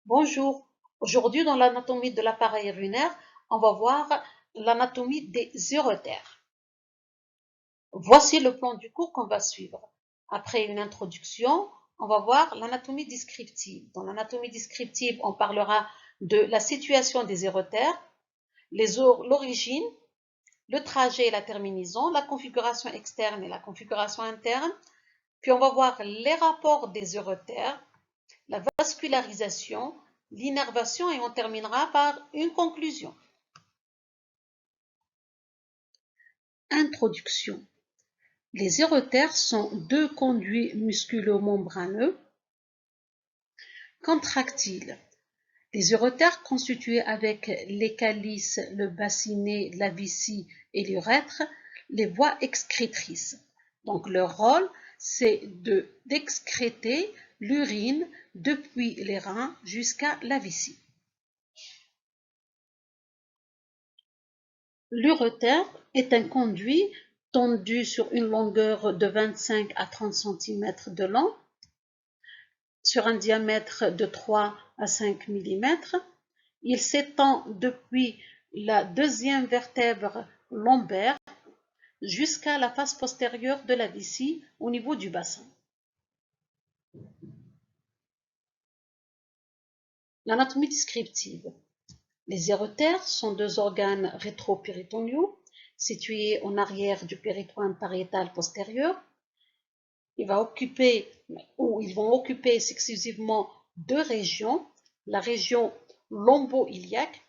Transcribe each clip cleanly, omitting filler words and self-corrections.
Bonjour, aujourd'hui dans l'anatomie de l'appareil urinaire, on va voir l'anatomie des uretères. Voici le plan du cours qu'on va suivre. Après une introduction, on va voir l'anatomie descriptive. Dans l'anatomie descriptive, on parlera de la situation des uretères, l'origine, le trajet et la terminaison, la configuration externe et la configuration interne. Puis on va voir les rapports des uretères, la vascularisation, l'innervation et on terminera par une conclusion. Introduction. Les uretères sont deux conduits musculo-membraneux contractiles. Les uretères constitués avec les calices, le bassinet, la vessie et l'urètre, les voies excrétrices. Donc leur rôle, c'est d'excréter l'urine depuis les reins jusqu'à la vessie. L'uretère est un conduit tendu sur une longueur de 25 à 30 cm de long, sur un diamètre de 3 à 5 mm. Il s'étend depuis la deuxième vertèbre lombaire jusqu'à la face postérieure de la vessie au niveau du bassin. L'anatomie descriptive. Les uretères sont deux organes rétropéritonéaux situés en arrière du péritoine pariétal postérieur. Ils vont occuper exclusivement deux régions, la région lombo-iliaque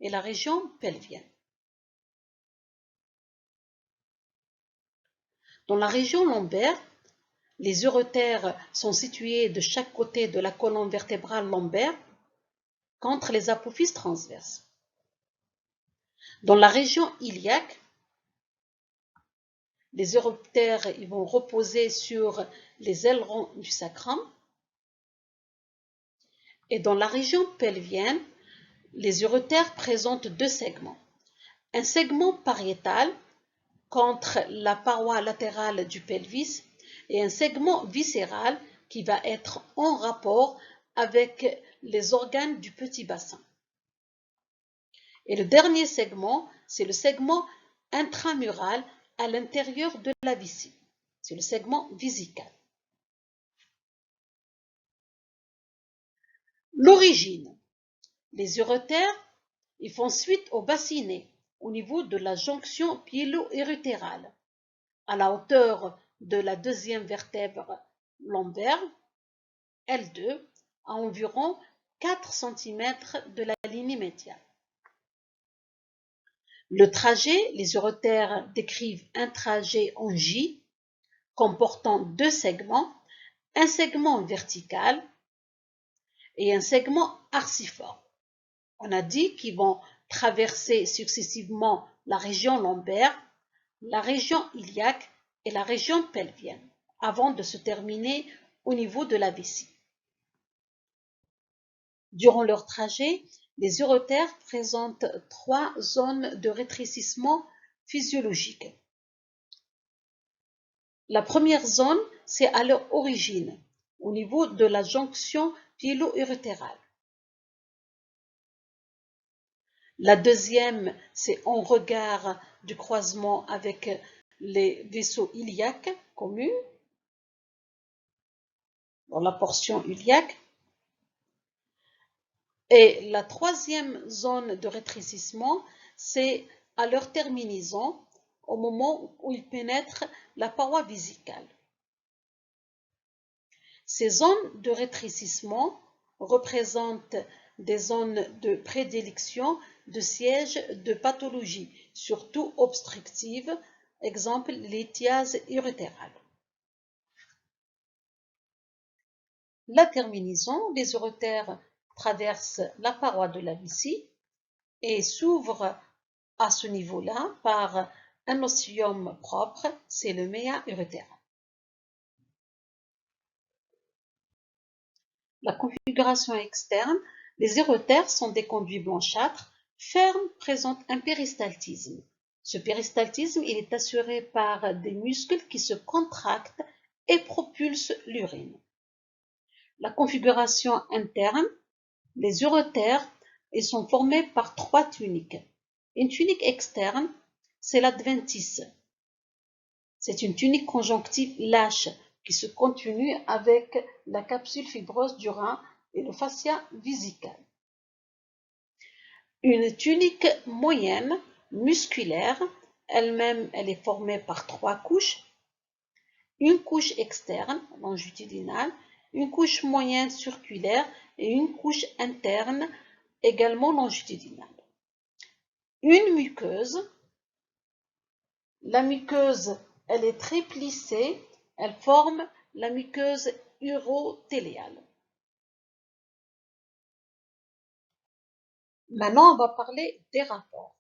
et la région pelvienne. Dans la région lombaire, les uretères sont situés de chaque côté de la colonne vertébrale lombaire contre les apophyses transverses. Dans la région iliaque, les uretères vont reposer sur les ailerons du sacrum. Et dans la région pelvienne, les uretères présentent deux segments. Un segment pariétal contre la paroi latérale du pelvis et un segment viscéral qui va être en rapport avec les organes du petit bassin. Et le dernier segment, c'est le segment intramural à l'intérieur de la vessie. C'est le segment vésical. L'origine. Les uretères, ils font suite au bassinet au niveau de la jonction pyélo-urétérale, à la hauteur de la deuxième vertèbre lombaire, L2, à environ 4 cm de la ligne médiane. Le trajet, les uretères décrivent un trajet en J comportant deux segments, un segment vertical et un segment arciforme. On a dit qu'ils vont traverser successivement la région lombaire, la région iliaque et la région pelvienne, avant de se terminer au niveau de la vessie. Durant leur trajet, les uretères présentent trois zones de rétrécissement physiologique. La première zone, c'est à leur origine, au niveau de la jonction pyélo-urétérale. La deuxième, c'est en regard du croisement avec les vaisseaux iliaques communs, dans la portion iliaque. Et la troisième zone de rétrécissement, c'est à leur terminaison, au moment où ils pénètrent la paroi vésicale. Ces zones de rétrécissement représentent des zones de prédilection de siège de pathologie, surtout obstructive, exemple lithiase urétérale. La terminaison, les uretères traversent la paroi de la vessie et s'ouvrent à ce niveau-là par un osseum propre, c'est le méa urétéral. La configuration externe, les uretères sont des conduits blanchâtres, fermes, présentent un péristaltisme. Ce péristaltisme, il est assuré par des muscles qui se contractent et propulsent l'urine. La configuration interne, Les uretères, ils sont formés par 3 tuniques. Une tunique externe, c'est l'adventice. C'est une tunique conjonctive lâche qui se continue avec la capsule fibreuse du rein et le fascia vésical. Une tunique moyenne, musculaire, elle-même, elle est formée par 3 couches. Une couche externe, longitudinale, une couche moyenne circulaire et une couche interne, également longitudinale. Une muqueuse, la muqueuse, elle est très plissée, elle forme la muqueuse urothéliale. Maintenant, on va parler des rapports.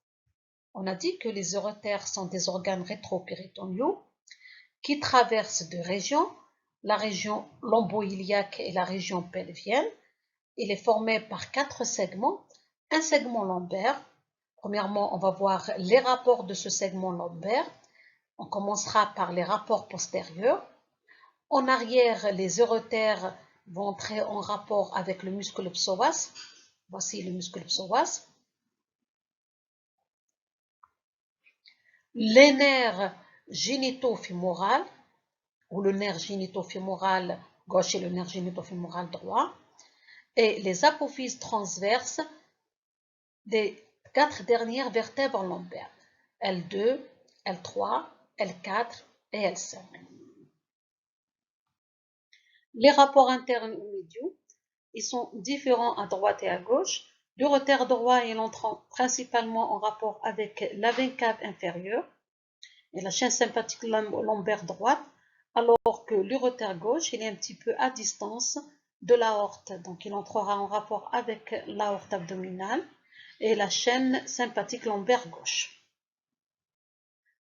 On a dit que les uretères sont des organes rétropéritonéaux qui traversent deux régions, la région lombo-iliaque et la région pelvienne. Il est formé par 4 segments. Un segment lombaire. Premièrement, on va voir les rapports de ce segment lombaire. On commencera par les rapports postérieurs. En arrière, les uretères vont entrer en rapport avec le muscle psoas. Voici le muscle psoas. Les nerfs génitofémoraux, ou le nerf génitofémoral gauche et le nerf génitofémoral droit, et les apophyses transverses des 4 dernières vertèbres lombaires, L2, L3, L4 et L5. Les rapports internes ou médiaux, ils sont différents à droite et à gauche. L'uretère droit, il entre principalement en rapport avec la veine cave inférieure et la chaîne sympathique lombaire droite, alors que l'uretère gauche, il est un petit peu à distance de l'aorte. Donc, il entrera en rapport avec l'aorte abdominale et la chaîne sympathique lombaire gauche.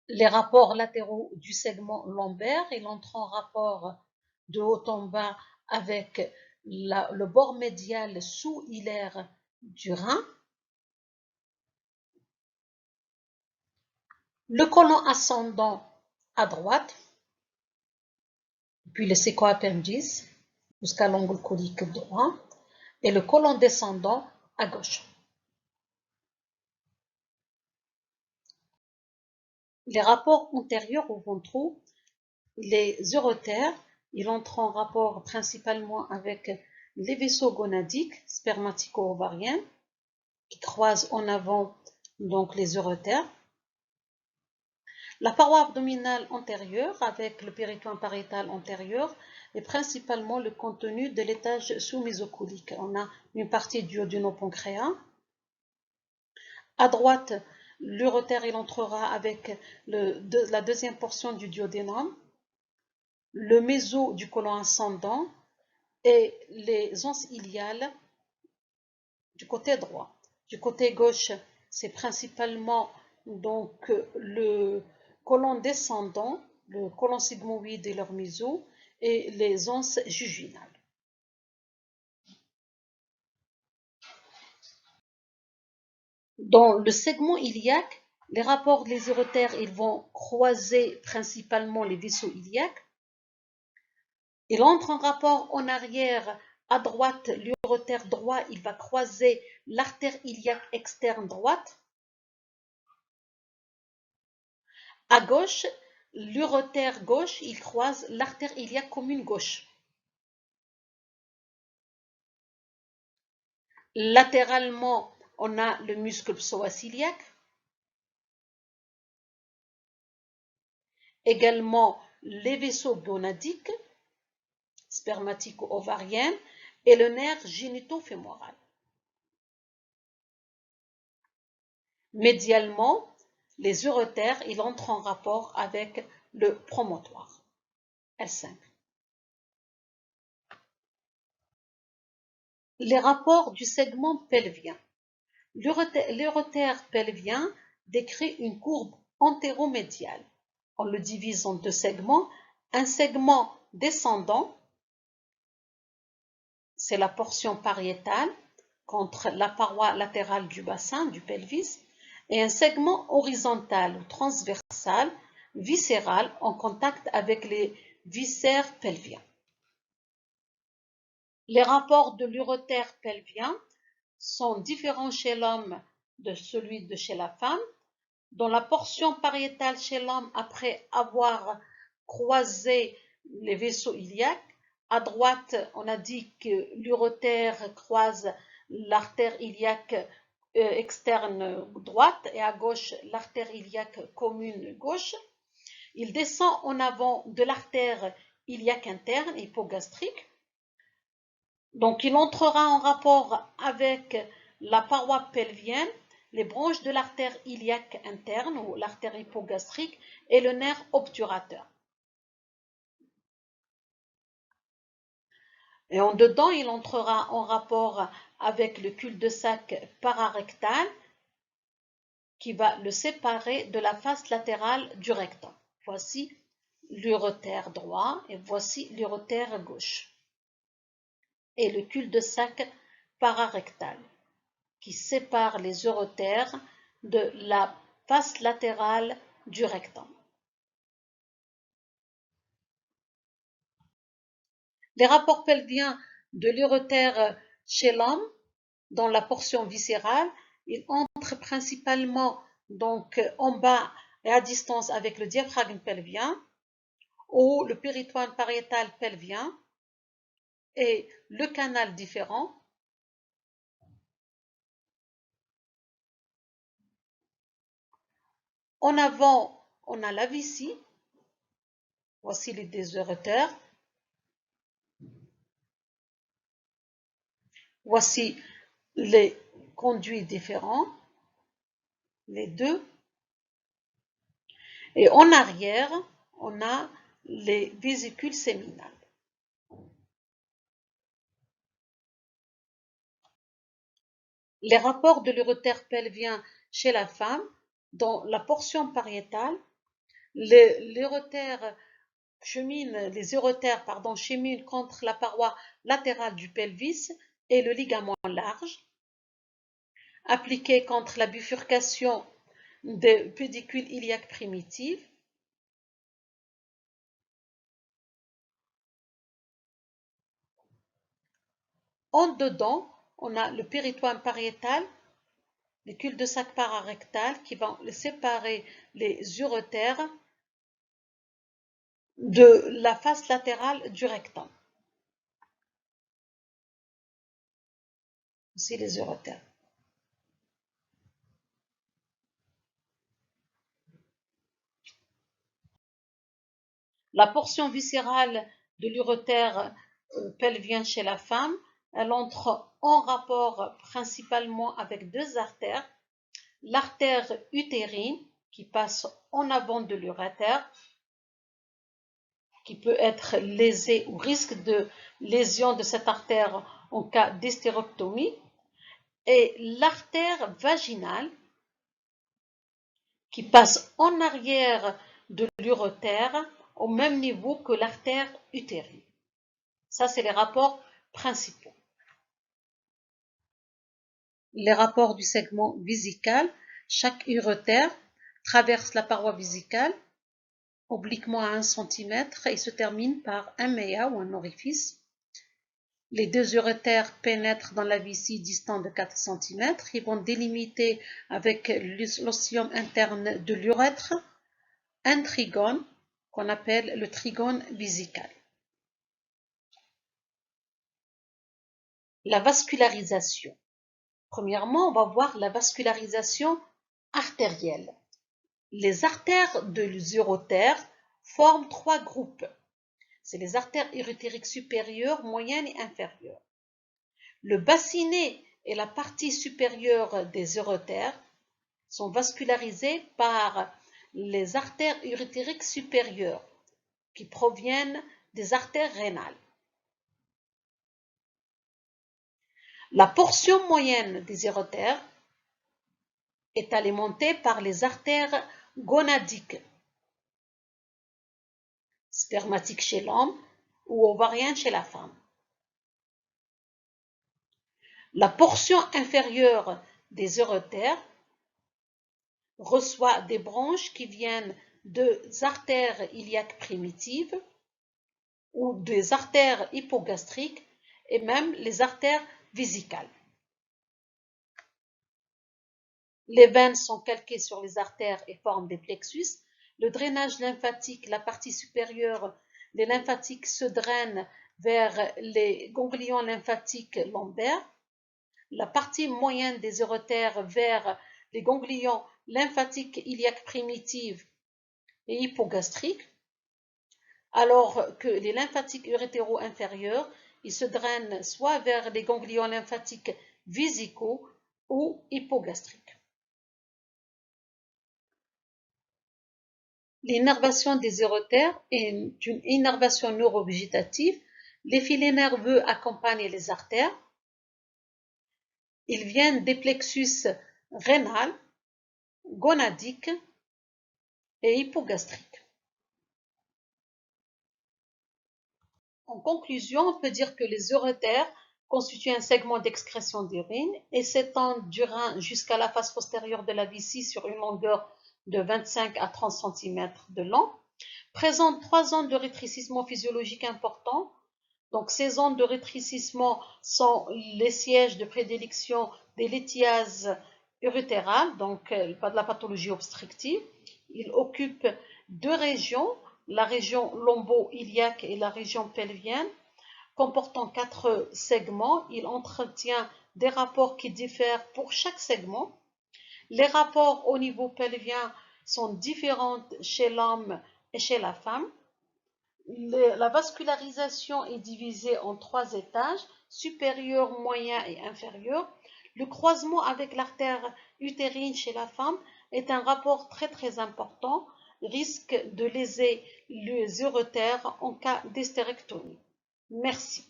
Les rapports latéraux du segment lombaire, il entre en rapport de haut en bas avec le bord médial sous-hilaire du rein. Le côlon ascendant à droite, puis le séquoappendice jusqu'à l'angle colique droit, et le côlon descendant à gauche. Les rapports antérieurs ou ventraux, les uretères, ils entrent en rapport principalement avec les vaisseaux gonadiques, spermatico-ovariens, qui croisent en avant donc les uretères. La paroi abdominale antérieure avec le péritoine pariétal antérieur est principalement le contenu de l'étage sous-mésocolique. On a une partie du duodénopancréas. À droite, l'uretère il entrera avec la deuxième portion du duodénum, le méso du côlon ascendant et les anses iliales du côté droit. Du côté gauche, c'est principalement donc le côlon descendant, le côlon sigmoïde et leur méso, et les anses jugginales. Dans le segment iliaque, les rapports des uretères ils vont croiser principalement les vaisseaux iliaques. Il entre en rapport en arrière, à droite, l'uretère droit, il va croiser l'artère iliaque externe droite. À gauche, l'uretère gauche, il croise l'artère iliaque commune gauche. Latéralement, on a le muscle psoas-iliaque. Également, les vaisseaux gonadiques, spermatico-ovariens, et le nerf génitofémoral. Médialement, les uretères, ils entrent en rapport avec le promontoire, L5. Les rapports du segment pelvien. L'uretère pelvien décrit une courbe antéromédiale. On le divise en 2 segments. Un segment descendant, c'est la portion pariétale contre la paroi latérale du bassin, du pelvis, et un segment horizontal ou transversal, viscéral, en contact avec les viscères pelviens. Les rapports de l'uretère pelvien, sont différents chez l'homme de celui de chez la femme. Dans la portion pariétale chez l'homme, après avoir croisé les vaisseaux iliaques, à droite, on a dit que l'urotère croise l'artère iliaque externe droite et à gauche l'artère iliaque commune gauche. Il descend en avant de l'artère iliaque interne hypogastrique. Donc il entrera en rapport avec la paroi pelvienne, les branches de l'artère iliaque interne ou l'artère hypogastrique et le nerf obturateur. Et en dedans, il entrera en rapport avec le cul-de-sac pararectal qui va le séparer de la face latérale du rectum. Voici l'urotère droit et voici l'urotère gauche. Et le cul-de-sac pararectal qui sépare les urotères de la face latérale du rectum. Les rapports pelviens de l'urotère chez l'homme, dans la portion viscérale, ils entrent principalement donc en bas et à distance avec le diaphragme pelvien ou le péritoine pariétal pelvien et le canal différent. En avant, on a la vessie. Voici les deux urotères. Voici les conduits différents, les deux. Et en arrière, on a les vésicules séminales. Les rapports de l'urotère pelvien chez la femme, dans la portion pariétale, les urotères cheminent contre la paroi latérale du pelvis et le ligament large, appliqué contre la bifurcation des pédicules iliaques primitives. En dedans, on a le péritoine pariétal, les cul-de-sac pararectal qui vont séparer les urotères de la face latérale du rectum. Voici les urotères. La portion viscérale de l'urotère pelvien chez la femme, elle entre en rapport principalement avec deux artères. L'artère utérine qui passe en avant de l'urètre, qui peut être lésée ou risque de lésion de cette artère en cas d'hystérectomie, et l'artère vaginale qui passe en arrière de l'urètre au même niveau que l'artère utérine. Ça, c'est les rapports principaux. Les rapports du segment vésical, chaque urètre traverse la paroi vésicale obliquement à 1 cm et se termine par un méa ou un orifice. Les deux urètères pénètrent dans la vessie distante de 4 cm. Ils vont délimiter avec l'ostium interne de l'urètre un trigone qu'on appelle le trigone vésical. La vascularisation. Premièrement, on va voir la vascularisation artérielle. Les artères de l'urotère forment 3 groupes. C'est les artères urotériques supérieures, moyennes et inférieures. Le bassinet et la partie supérieure des urotères sont vascularisés par les artères urotériques supérieures qui proviennent des artères rénales. La portion moyenne des urotères est alimentée par les artères gonadiques, spermatiques chez l'homme ou ovariennes chez la femme. La portion inférieure des urotères reçoit des branches qui viennent des artères iliaques primitives ou des artères hypogastriques et même les artères vésicales. Les veines sont calquées sur les artères et forment des plexus. Le drainage lymphatique, la partie supérieure des lymphatiques se draine vers les ganglions lymphatiques lombaires. La partie moyenne des urétères vers les ganglions lymphatiques iliaques primitifs et hypogastriques, alors que les lymphatiques urétéro-inférieurs, ils se drainent soit vers les ganglions lymphatiques vésicaux ou hypogastriques. L'innervation des urétères est une innervation neurovégétative. Les filets nerveux accompagnent les artères. Ils viennent des plexus rénal, gonadique et hypogastrique. En conclusion, on peut dire que les urétères constituent un segment d'excrétion d'urine et s'étendent du rein jusqu'à la face postérieure de la vessie sur une longueur de 25 à 30 cm de long, présentent 3 zones de rétrécissement physiologique importants. Donc, ces zones de rétrécissement sont les sièges de prédilection des lithiases urétérales, donc pas de la pathologie obstructive. Ils occupent 2 régions, la région lombo-iliaque et la région pelvienne, comportant 4 segments. Il entretient des rapports qui diffèrent pour chaque segment. Les rapports au niveau pelvien sont différents chez l'homme et chez la femme. La vascularisation est divisée en 3 étages, supérieur, moyen et inférieur. Le croisement avec l'artère utérine chez la femme est un rapport très important, risque de léser les urétères en cas d'hystérectomie. Merci.